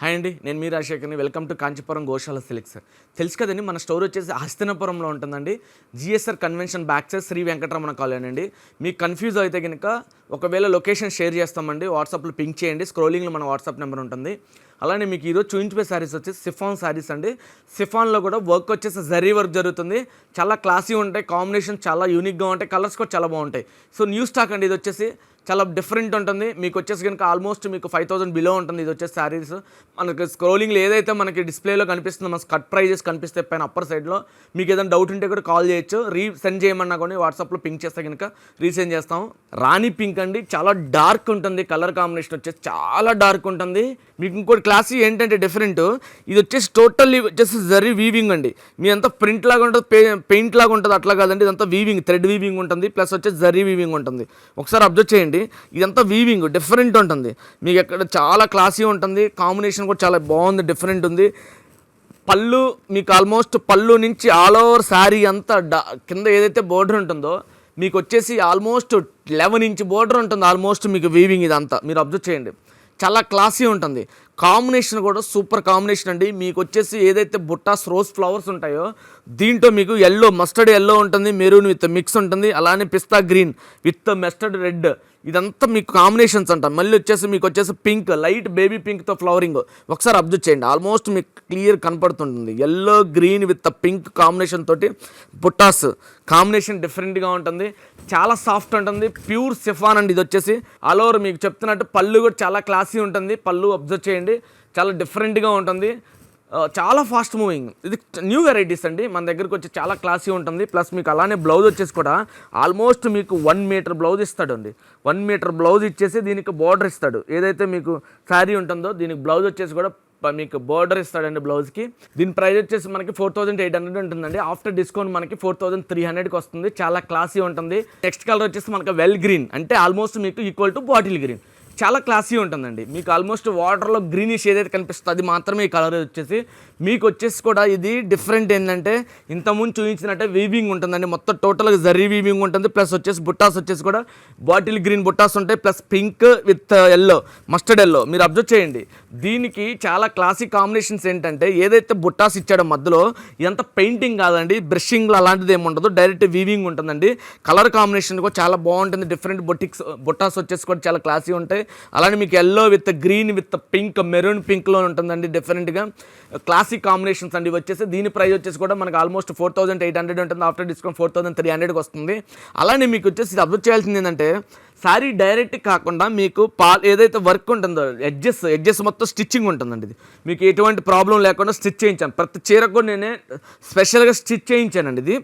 Hi అండి, నేను మీ రాజశేఖర్ని. Welcome to Kanchipuram Goshala silks. తెలుసు కదండి, మన స్టోర్ వచ్చేసి హస్తినాపురంలో ఉంటుందండి. GSR convention back side Sri Venkataramana colony అండి. మీకు కన్ఫ్యూజ్ అయితే కనుక ఒకవేళ లొకేషన్ షేర్ చేస్తామండి, వాట్సాప్లో పింక్ చేయండి. స్క్రోలింగ్లో మన వాట్సాప్ నెంబర్ ఉంటుంది. అలానే మీకు ఈరోజు చూపించే శారీస్ వచ్చేసి సిఫాన్ శారీస్ అండి. సిఫాన్లో కూడా వర్క్ వచ్చేసి జరీ వర్క్ జరుగుతుంది. చాలా క్లాసీ ఉంటాయి, కాంబినేషన్ చాలా యూనిక్గా ఉంటాయి, కలర్స్ కూడా చాలా బాగుంటాయి. సో న్యూ స్టాక్ అండి, ఇది వచ్చేసి చాలా డిఫరెంట్ ఉంటుంది. మీకు వచ్చేసి కనుక ఆల్మోస్ట్ మీకు 5000 బిలో ఉంటుంది. ఇది వచ్చేసి శారీస్ మనకి స్క్రోలింగ్లో ఏదైతే మనకి డిస్ప్లేలో కనిపిస్తుందో, మన కట్ ప్రైజెస్ కనిపిస్తే పైన అప్పర్ సైడ్లో, మీకు ఏదైనా డౌట్ ఉంటే కూడా కాల్ చేయొచ్చు. రీసెండ్ చేయమన్నా కూడా వాట్సాప్లో పింక్ చేస్తే కనుక రీసెండ్ చేస్తాం. రాణి పింక్ అండి, చాలా డార్క్ ఉంటుంది. కలర్ కాంబినేషన్ వచ్చేసి చాలా డార్క్ ఉంటుంది. మీకు ఇంకోటి క్లాసీ ఏంటంటే డిఫరెంట్, ఇది వచ్చేసి టోటల్లీ వచ్చేసి జరీ వీవింగ్ అండి. మీ అంతా ప్రింట్ లాగా ఉంటుంది, పెయింట్ లాగా ఉంటుంది, అట్లా కాదండి. ఇదంతా వీవింగ్, థ్రెడ్ వీవింగ్ ఉంటుంది, ప్లస్ వచ్చేసి జరీ వీవింగ్ ఉంటుంది. ఒకసారి అబ్జర్వ్ చేయండి, ఇదంతా వీవింగ్ డిఫరెంట్ ఉంటుంది. మీకు ఎక్కడ చాలా క్లాసీ ఉంటుంది, కాంబినేషన్ కూడా చాలా బాగుంది, డిఫరెంట్ ఉంది. పళ్ళు మీకు ఆల్మోస్ట్ పళ్ళు నుంచి ఆల్ ఓవర్ శారీ అంతా కింద ఏదైతే బోర్డర్ ఉంటుందో మీకు వచ్చేసి ఆల్మోస్ట్ 11 ఇంచ్ బోర్డర్ ఉంటుంది. ఆల్మోస్ట్ మీకు వీవింగ్ ఇదంతా మీరు అబ్జర్వ్ చేయండి, చాలా క్లాసీ ఉంటుంది. కాంబినేషన్ కూడా సూపర్ కాంబినేషన్ అండి. మీకు వచ్చేసి ఏదైతే బుట్టాస్ రోజ్ ఫ్లవర్స్ ఉంటాయో దీంట్లో మీకు ఎల్లో, మస్టర్డ్ ఎల్లో ఉంటుంది, మెరూన్ విత్ మిక్స్ ఉంటుంది, అలానే పిస్తా గ్రీన్ విత్ మస్టర్డ్ రెడ్, ఇదంతా మీకు కాంబినేషన్స్ అంట. మళ్ళీ వచ్చేసి మీకు వచ్చేసి పింక్, లైట్ బేబీ పింక్తో ఫ్లవరింగ్. ఒకసారి అబ్జర్వ్ చేయండి, ఆల్మోస్ట్ మీకు క్లియర్ కనపడుతుంటుంది. Yellow green with pink combination తోటి బుట్టాస్ కాంబినేషన్ డిఫరెంట్గా ఉంటుంది. చాలా సాఫ్ట్ ఉంటుంది, ప్యూర్ సిఫాన్ అండి. ఇది వచ్చేసి ఆల్ ఓవర్ మీకు చెప్తున్నట్టు పళ్ళు కూడా చాలా క్లాసీ ఉంటుంది. పళ్ళు అబ్జర్వ్ చేయండి, చాలా డిఫరెంట్గా ఉంటుంది, చాలా ఫాస్ట్ మూవింగ్. ఇది న్యూ వెరైటీస్ అండి, మన దగ్గరకు వచ్చి చాలా క్లాసీ ఉంటుంది. ప్లస్ మీకు అలానే బ్లౌజ్ వచ్చేసి కూడా ఆల్మోస్ట్ మీకు 1 మీటర్ బ్లౌజ్ ఇస్తాడు అండి. 1 మీటర్ బ్లౌజ్ ఇచ్చేసి దీనికి బార్డర్ ఇస్తాడు. ఏదైతే మీకు శారీ ఉంటుందో దీనికి బ్లౌజ్ వచ్చేసి కూడా మీకు బార్డర్ ఇస్తాడండి బ్లౌజ్కి. దీని ప్రైస్ వచ్చేసి మనకి 4800 ఉంటుందండి. ఆఫ్టర్ డిస్కౌంట్ మనకి 4300కి వస్తుంది. చాలా క్లాసీ ఉంటుంది. నెక్స్ట్ కలర్ వచ్చేసి మనకి వెల్ గ్రీన్, అంటే ఆల్మోస్ట్ మీకు ఈక్వల్ టు బాటిల్ గ్రీన్, చాలా క్లాసీ ఉంటుందండి. మీకు ఆల్మోస్ట్ వాటర్లో గ్రీనిష్ ఏదైతే కనిపిస్తుందో అది మాత్రమే ఈ కలర్ వచ్చేసి. మీకు వచ్చేసి కూడా ఇది డిఫరెంట్ ఏంటంటే ఇంతకుముందు చూపించినట్టే వీవింగ్ ఉంటుందండి. మొత్తం టోటల్గా జరీ వీవింగ్ ఉంటుంది. ప్లస్ వచ్చేసి బుట్టాస్ వచ్చేసి కూడా బాటిల్ గ్రీన్ బుట్టాస్ ఉంటాయి, plus pink with yellow, mustard yellow. మీరు అబ్జర్వ్ చేయండి, దీనికి చాలా క్లాసీ కాంబినేషన్స్ ఏంటంటే ఏదైతే బుట్టాస్ ఇచ్చాడో మధ్యలో ఇదంతా పెయింటింగ్ కాదండి, బ్రషింగ్లో అలాంటిది ఏమి ఉండదు, డైరెక్ట్ వీవింగ్ ఉంటుందండి. కలర్ కాంబినేషన్ కూడా చాలా బాగుంటుంది. డిఫరెంట్ బుట్టాస్ వచ్చేసి కూడా చాలా క్లాసీ ఉంటాయి. అలానే మీకు yellow with green with pink, maroon పింక్లో ఉంటుందండి. డిఫరెంట్గా క్లాసిక్ కాంబినేషన్స్ అండి వచ్చేసి. దీని ప్రైస్ వచ్చేసి కూడా మనకు ఆల్మోస్ట్ 4800 ఉంటుంది. ఆఫ్టర్ డిస్కౌంట్ 4300కి వస్తుంది. అలానే మీకు వచ్చేసి ఇది అబ్జర్వ్ చేయాల్సింది ఏంటంటే శారీ డైరెక్ట్ కాకుండా మీకు ఏదైతే వర్క్ ఉంటుందో ఎడ్జెస్ మొత్తం స్టిచ్చింగ్ ఉంటుందండి. ఇది మీకు ఎటువంటి ప్రాబ్లం లేకుండా స్టిచ్ చేయించాను. ప్రతి చీరకు కూడా నేనే స్పెషల్గా స్టిచ్ చేయించానండి. ఇది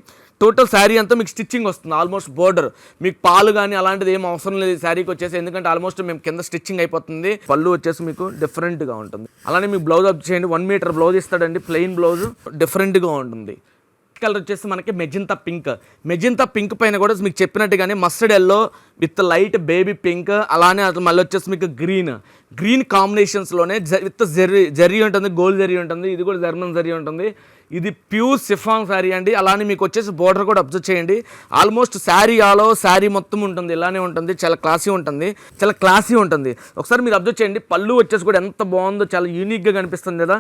టోటల్ శారీ అంతా మీకు స్టిచ్చింగ్ వస్తుంది. ఆల్మోస్ట్ బోర్డర్ మీకు పాలు కానీ అలాంటిది ఏం అవసరం లేదు శారీకి వచ్చేసి, ఎందుకంటే ఆల్మోస్ట్ మేము కింద స్టిచ్చింగ్ అయిపోతుంది. పళ్ళు వచ్చేసి మీకు డిఫరెంట్గా ఉంటుంది. అలానే మీకు బ్లౌజ్ అప్ చేయండి, 1 మీటర్ బ్లౌజ్ ఇస్తాడండి, ప్లెయిన్ బ్లౌజ్ డిఫరెంట్గా ఉంటుంది. కలర్ వచ్చేసి మనకి మెజంతా పింక్ పైన కూడా మీకు చెప్పినట్టుగానే mustard yellow with light baby pink, అలానే మళ్ళీ వచ్చేసి మీకు గ్రీన్ కాంబినేషన్స్లోనే విత్ జరీ ఉంటుంది, గోల్డ్ జరీ ఉంటుంది, ఇది కూడా జర్మన్ జరీ ఉంటుంది. ఇది ప్యూర్ సిఫాన్ శారీ అండి. అలానే మీకు వచ్చేసి బోర్డర్ కూడా అబ్జర్వ్ చేయండి, ఆల్మోస్ట్ శారీ శారీ మొత్తం ఉంటుంది, ఇలానే ఉంటుంది. చాలా క్లాసీ ఉంటుంది. ఒకసారి మీరు అబ్జర్వ్ చేయండి, పళ్ళు వచ్చేసి కూడా ఎంత బాగుందో, చాలా యూనిక్గా కనిపిస్తుంది కదా.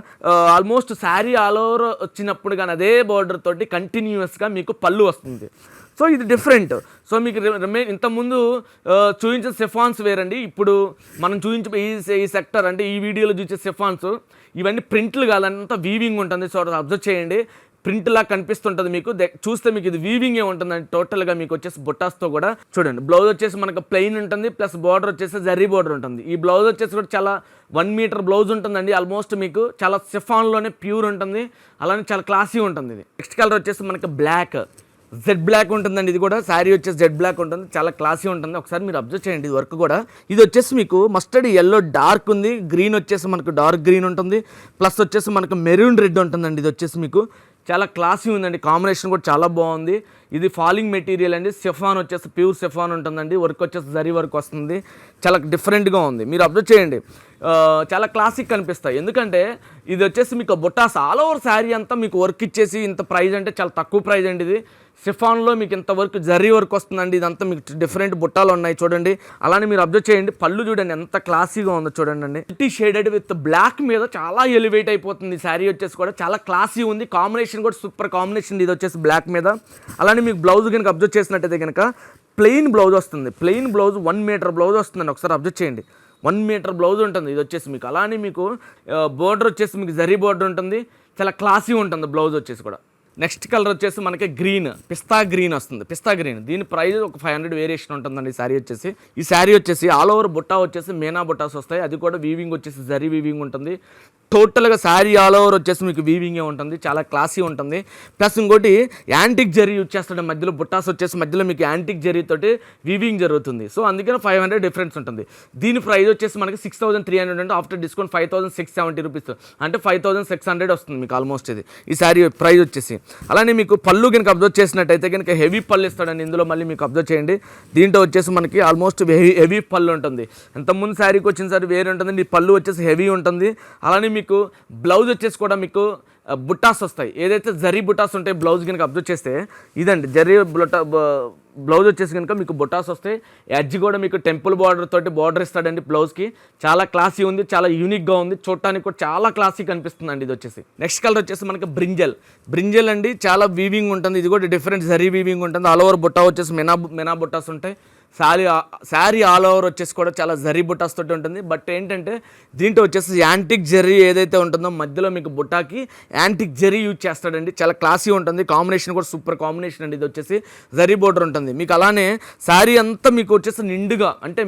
ఆల్మోస్ట్ శారీ ఆల్ ఓవర్ వచ్చినప్పుడు కానీ అదే బోర్డర్ తోటి కంటిన్యూస్గా మీకు పళ్ళు వస్తుంది. సో ఇది డిఫరెంట్. సో మీకు ఇంతకుముందు చూపించే సిఫాన్స్ వేరండి. ఇప్పుడు మనం చూపించే ఈ సెక్టర్ అంటే ఈ వీడియోలో చూసే సిఫాన్స్ ఇవన్నీ ప్రింట్లు కాదంతా వీవింగ్ ఉంటుంది. సో అబ్జర్వ్ చేయండి, ప్రింట్ లా కనిపిస్తుంటుంది మీకు. చూస్తే మీకు ఇది వీవింగ్ ఉంటుందండి టోటల్గా. మీకు వచ్చేసి బుట్టాస్తో కూడా చూడండి. బ్లౌజ్ వచ్చేసి మనకు ప్లెయిన్ ఉంటుంది, ప్లస్ బార్డర్ వచ్చేసి జరీ బార్డర్ ఉంటుంది. ఈ బ్లౌజ్ వచ్చేసి కూడా చాలా 1 మీటర్ బ్లౌజ్ ఉంటుందండి. ఆల్మోస్ట్ మీకు చాలా సిఫాన్లోనే ప్యూర్ ఉంటుంది, అలానే చాలా క్లాసీ ఉంటుంది. ఇది నెక్స్ట్ కలర్ వచ్చేసి మనకి జెడ్ బ్లాక్ ఉంటుందండి. ఇది కూడా శారీ వచ్చేసి జెడ్ బ్లాక్ ఉంటుంది, చాలా క్లాసీ ఉంటుంది. ఒకసారి మీరు అబ్జర్వ్ చేయండి, ఇది వర్క్ కూడా. ఇది వచ్చేసి మీకు మస్టర్డ్ ఎల్లో డార్క్ ఉంది, గ్రీన్ వచ్చేసి మనకు డార్క్ గ్రీన్ ఉంటుంది, ప్లస్ వచ్చేసి మనకు మెరూన్ రెడ్ ఉంటుందండి. ఇది వచ్చేసి మీకు చాలా క్లాసీ ఉందండి, కాంబినేషన్ కూడా చాలా బాగుంది. ఇది ఫాలింగ్ మెటీరియల్ అండి. సిఫాన్ వచ్చేసి ప్యూర్ సిఫాన్ ఉంటుందండి. వర్క్ వచ్చేసి జరీ వర్క్ వస్తుంది, చాలా డిఫరెంట్గా ఉంది. మీరు అబ్జర్వ్ చేయండి, చాలా క్లాసిక్ కనిపిస్తాయి. ఎందుకంటే ఇది వచ్చేసి మీకు బుట్టాస్ ఆల్ ఓవర్ శారీ అంతా మీకు వర్క్ ఇచ్చేసి ఇంత ప్రైస్ అంటే చాలా తక్కువ ప్రైస్ అండి. ఇది షిఫాన్లో మీకు ఇంత వర్క్ జరీ వర్క్ వస్తుందండి. ఇదంతా మీకు డిఫరెంట్ బుట్టాలు ఉన్నాయి చూడండి. అలానే మీరు అబ్జర్వ్ చేయండి, పళ్ళు చూడండి ఎంత క్లాసీగా ఉందో చూడండి అండి. మల్టీ షేడెడ్ విత్ బ్లాక్ మీద చాలా ఎలివేట్ అయిపోతుంది. శారీ వచ్చేసి కూడా చాలా క్లాసీ ఉంది. కాంబినేషన్ కూడా సూపర్ కాంబినేషన్ ఇది వచ్చేసి బ్లాక్ మీద. అలానే మీకు బ్లౌజ్ కనుక అబ్జర్వ్ చేసినట్టయితే కనుక ప్లెయిన్ బ్లౌజ్ వస్తుంది. ప్లెయిన్ బ్లౌజ్ 1 మీటర్ బ్లౌజ్ వస్తుందండి. ఒకసారి అబ్జర్వ్ చేయండి, 1 మీటర్ బ్లౌజ్ ఉంటుంది ఇది వచ్చేసి మీకు. అలానే మీకు బోర్డర్ వచ్చేసి మీకు జరీ బోర్డర్ ఉంటుంది. చాలా క్లాసీ ఉంటుంది బ్లౌజ్ వచ్చేసి కూడా. నెక్స్ట్ కలర్ వచ్చేసి మనకి గ్రీన్, పిస్తా గ్రీన్ వస్తుంది. పిస్తా గ్రీన్ దీని ప్రైస్ ఒక 500 వేరియేషన్ ఉంటుందండి ఈ శారీ వచ్చేసి. ఈ శారీ వచ్చేసి ఆల్ ఓవర్ బుట్టా వచ్చేసి మీనా బుట్టాస్ వస్తాయి. అది కూడా వీవింగ్ వచ్చేసి జరీ వీవింగ్ ఉంటుంది. టోటల్గా శారీ ఆల్ ఓవర్ వచ్చేసి మీకు వీవింగే ఉంటుంది. చాలా క్లాసీ ఉంటుంది. ప్లస్ ఇంకోటి యాంటిక్ జరీ యూజ్ చేస్తాడు మధ్యలో. బుట్టాస్ వచ్చేసి మధ్యలో మీకు యాంటిక్ జరీ తోటి వీవింగ్ జరుగుతుంది. సో అందుకని 500 డిఫరెన్స్ ఉంటుంది. దీని ప్రైస్ వచ్చేసి మనకి 6300 అంటే ఆఫ్టర్ డిస్కౌంట్ 5670 రూపీస్, అంటే 5600 వస్తుంది మీకు ఆల్మోస్ట్ ఇది ఈ శారీ ప్రైస్ వచ్చేసి. అలానే మీకు పళ్ళు కనుక అబ్జర్వ్ చేసినట్టయితే కనుక హెవీ పళ్ళు ఇస్తాడండి ఇందులో. మళ్ళీ మీకు అబ్జర్వ్ చేయండి, దీంట్లో వచ్చేసి మనకి ఆల్మోస్ట్ హెవీ పళ్ళు ఉంటుంది. ఇంతకుముందు శారీకి వచ్చిన సారీ వేరే ఉంటుంది. ఈ పళ్ళు వచ్చేసి హెవీ ఉంటుంది. అలానే మీకు బ్లౌజ్ వచ్చేసి కూడా మీకు బుట్టాస్ వస్తాయి. ఏదైతే జరీ బుట్టాస్ ఉంటాయి బ్లౌజ్ కనుక అబ్జర్వ్ చేస్తే ఇదండి జరీ బ్లౌజ్ వచ్చేసి కనుక మీకు బుట్టాస్ వస్తాయి. ఎడ్జ్ కూడా మీకు టెంపుల్ బార్డర్ తోటి బార్డర్ ఇస్తాడండి బ్లౌజ్కి. చాలా క్లాసీ ఉంది, చాలా యూనిక్గా ఉంది. చూడటానికి కూడా చాలా క్లాసీ కనిపిస్తుంది అండి ఇది వచ్చేసి. నెక్స్ట్ కలర్ వచ్చేసి మనకి బ్రింజల్ అండి. చాలా వీవింగ్ ఉంటుంది. ఇది కూడా డిఫరెంట్ జరీ వీవింగ్ ఉంటుంది. ఆల్ ఓవర్ బుట్టా వచ్చేసి మెనా బుట్టాస్ ఉంటాయి. శారీ ఆల్ ఓవర్ వచ్చేసి కూడా చాలా జరీ బుట్టాస్ తోటి ఉంటుంది. బట్ ఏంటంటే దీంట్లో వచ్చేసి యాంటిక్ జరీ ఏదైతే ఉంటుందో మధ్యలో మీకు బుట్టాకి యాంటిక్ జరీ యూజ్ చేస్తాడండి. చాలా క్లాసీ ఉంటుంది. కాంబినేషన్ కూడా సూపర్ కాంబినేషన్ అండి. ఇది వచ్చేసి జరీ బోర్డర్ ఉంటుంది మీకు. అలానే శారీ అంతా మీకు వచ్చేసి నిండుగా అంటే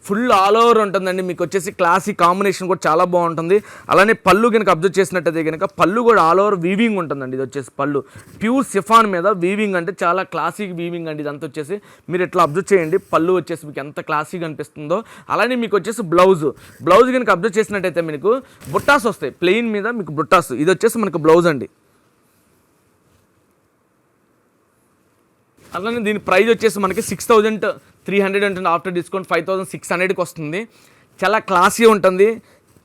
ఫుల్ ఆల్ ఓవర్ ఉంటుందండి. మీకు వచ్చేసి క్లాసీ కాంబినేషన్ కూడా చాలా బాగుంటుంది. అలానే పళ్ళు కనుక అబ్జర్వ్ చేసినట్టయితే కనుక పళ్ళు కూడా ఆల్ ఓవర్ వీవింగ్ ఉంటుందండి. ఇది వచ్చేసి పళ్ళు ప్యూర్ సిఫాన్ మీద వీవింగ్, అంటే చాలా క్లాసీ వీవింగ్ అండి. ఇదంతా వచ్చేసి మీరు ఇట్లా అబ్జర్వ్ చేయండి, పళ్ళు వచ్చేసి మీకు ఎంత క్లాసీగా అనిపిస్తుందో. అలానే మీకు వచ్చేసి బ్లౌజ్ కనుక అబ్జర్వ్ చేసినట్టయితే మీకు బుట్టాస్ వస్తాయి ప్లెయిన్ మీద మీకు బుట్టాస్. ఇది వచ్చేసి మనకు బ్లౌజ్ అండి. అలానే దీని ప్రైస్ వచ్చేసి మనకి 6300 ఉంటుంది. ఆఫ్టర్ డిస్కౌంట్ 5600కి వస్తుంది. చాలా క్లాసీ ఉంటుంది.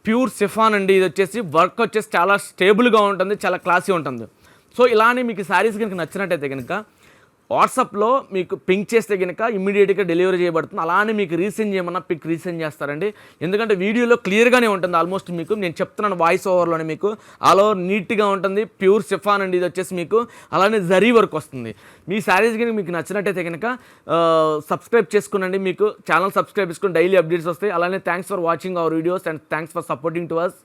ప్యూర్ సిఫాన్ అండి. ఇది వచ్చేసి వర్క్ వచ్చేసి చాలా స్టేబుల్గా ఉంటుంది, చాలా క్లాసీ ఉంటుంది. సో ఇలానే మీకు శారీస్ కనుక నచ్చినట్టయితే కనుక వాట్సాప్లో మీకు పింక్ చేస్తే కనుక ఇమ్మీడియట్గా డెలివరీ చేయబడుతుంది. అలానే మీకు రీసెండ్ చేయమన్నా పిక్ రీసెండ్ చేస్తారండి. ఎందుకంటే వీడియోలో క్లియర్గానే ఉంటుంది ఆల్మోస్ట్ మీకు. నేను చెప్తున్నాను వాయిస్ ఓవర్లోనే మీకు ఆల్ ఓవర్ నీట్గా ఉంటుంది. ప్యూర్ సిఫాన్ అండి ఇది వచ్చేసి మీకు. అలానే జరీ వర్క్ వస్తుంది. మీ శారీస్ కనుక మీకు నచ్చినట్టయితే కనుక సబ్స్క్రైబ్ చేసుకునండి. మీకు ఛానల్ సబ్స్క్రైబ్ చేసుకుని డైలీ అప్డేట్స్ వస్తాయి. అలానే thanks for watching our videos and thanks for supporting to us.